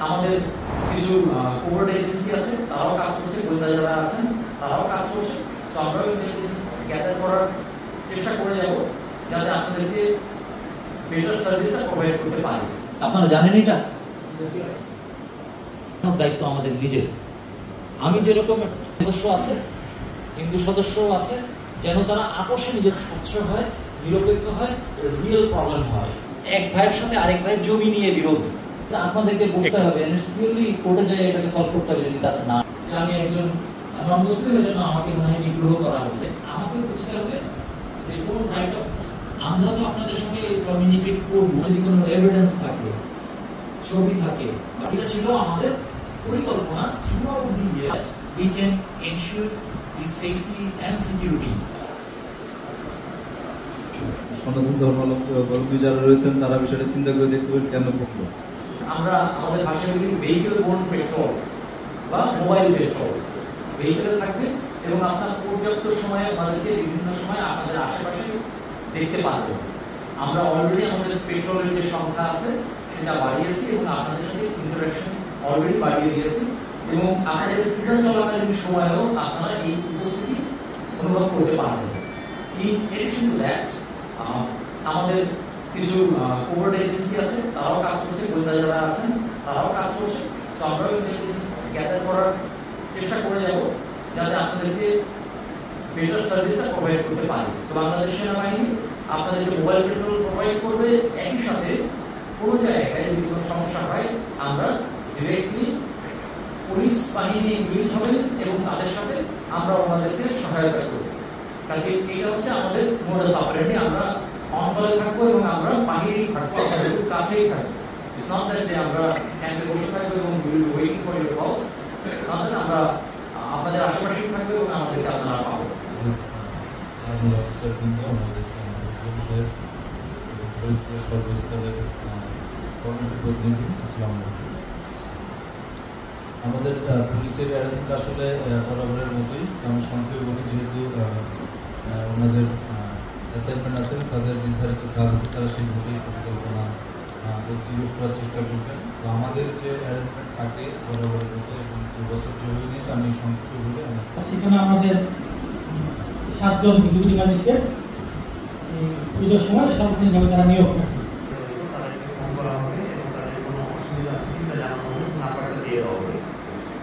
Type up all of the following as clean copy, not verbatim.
আমাদের কিছু covert agency আছে, তারাও কাজ করছে, গোয়েন্দা যারা আছেন তারাও কাজ করছে। সো আমরাও ইন্টেলিজেন্স গ্যাদার করার চেষ্টা করে যাব যাতে আপনাদেরকে বেটার সার্ভিসটা প্রোভাইড করতে পারি। আপনারা জানেন এটা দায়িত্ব আমাদের নিজের। আমি যেরকম সদস্য আছে, হিন্দু সদস্যও আছে, যেন তারা আপোষে নিজের স্বচ্ছ হয়, নিরপেক্ষ হয়, রিয়েল প্রবলেম হয়। এক ভাইয়ের সাথে আরেক ভাইয়ের জমি নিয়ে বিরোধ, আপনাদেরকে বুঝতে হবে, কোর্টে যায় এটাকে সলভ করতে হবে। যদি তার না, আমি একজন নন মুসলিমের জন্য আমাকে মনে হয় নিগ্রহ করা হচ্ছে, আমাকে বুঝতে হবে যে কোন রাইট অফ, আমরা তো আপনাদের সঙ্গে কমিউনিকেট করবো যদি কোনো এভিডেন্স থাকে, ছবি থাকে। এটা ছিল আমাদের পরিকল্পনা, we can ensure the safety and security. সনাতন ধর্মাবলম্বী যারা রয়েছেন তারা বিষয়টা চিন্তা করে দেখতে পারেন কেন করবো। আমরা আমাদের ভাষায় বলি ভেহিকেল বোর্ন পেট্রোল বা মোবাইল পেট্রোল। ভেহিকেল থাকবে এবং আপনার পর্যাপ্ত সময়ে আমাদেরকে বিভিন্ন সময় আপনাদের আশেপাশে দেখতে পারবেন। আমরা অলরেডি আমাদের পেট্রোলের যে সংখ্যা আছে সেটা বাড়িয়েছি এবং আপনাদের সাথে ইন্টারাকশন অলরেডি বাড়িয়ে দিয়েছি এবং আপনাদের পূজা চলাকালীন সময়েও আপনারা এই উপস্থিতি অনুভব করতে পারবেন। ইন এডিশন টু দ্যাট, আমাদের কিছু কোভার্ট এজেন্সি আছে, তারাও কাজ করছে, গোয়েন্দা যারা আছেন তারাও কাজ করছে। সো আমরাও ইন্টেলিজেন্স গ্যাদার করার চেষ্টা করে যাব যাতে আপনাদেরকে বেটার সার্ভিসটা প্রোভাইড করতে পারি। সো বাংলাদেশ সেনাবাহিনী আপনাদেরকে মোবাইল পেট্রোল প্রোভাইড করবে, একই সাথে কোনো জায়গায় যদি কোনো সমস্যা হয় আমরা ডিরেক্টলি পুলিশ বাহিনী নিউজ হবে এবং তাদের সাথে আমরা ওনাদেরকে সহায়তা করব। কাজে এটা হচ্ছে আমাদের মোডাস অপারেন্ডি। আমরা অন কলে থাকবো এবং আমরা বাহিরেই থাকবো, আপনাদের খুব কাছেই থাকবো। ইটস নট দ্যাট যে আমরা ক্যাম্পে বসে থাকবো এবং will be waiting for your কলস। ইটস নট দ্যাট আমরা আপনাদের আশেপাশেই থাকবো এবং আমাদেরকে আপনারা পাবেন। আমাদের পুলিশের অ্যারেস্টমেন্ট আসলে বরাবরের মতোই, কারণ সংক্ষেপে বলি যেহেতু ওনাদের অ্যাসাইনমেন্ট আছে, তাদের নির্ধারিত কাজ আছে, তারা সেইভাবেই পরিকল্পনা এক্সিকিউট করার চেষ্টা করবেন। তো আমাদের যে অ্যারেস্টমেন্ট থাকে বরাবরের মতো এবং 2 বছর যে হয়ে গেছে, আমি সংক্ষেপে বলে সেখানে আমাদের 7 জন ডিউটি ম্যাজিস্ট্রেট পুজোর সময় সার্বজনীনভাবে তারা নিয়োগ থাকে।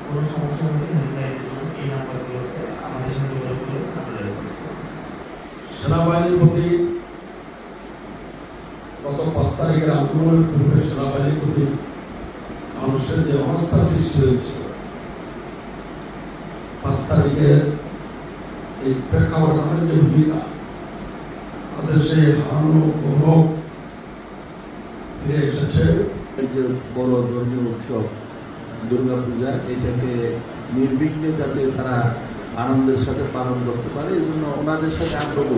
কোনো সমস্যা হলে হেল্পলাইনের জন্য এই নাম্বারগুলোতে আমাদের সাথে যোগাযোগ করে সেনাবাহিনীর প্রতি গত 5 তারিখের আন্দোলনের পূর্বে সেনাবাহিনীর প্রতি মানুষের যে অবস্থা সৃষ্টি হয়েছিল, 5 তারিখের এই প্রেক্ষাপটের যে ভূমিকা, তাদের সেই হারানো গৌরব ফিরে এসেছে। যে বড় ধর্মীয় উৎসব দুর্গাপূজা, এটাকে নির্বিঘ্নে যাতে তারা আনন্দের সাথে পালন করতে পারে, এই জন্য ওনাদের সাথে আগ্রহ।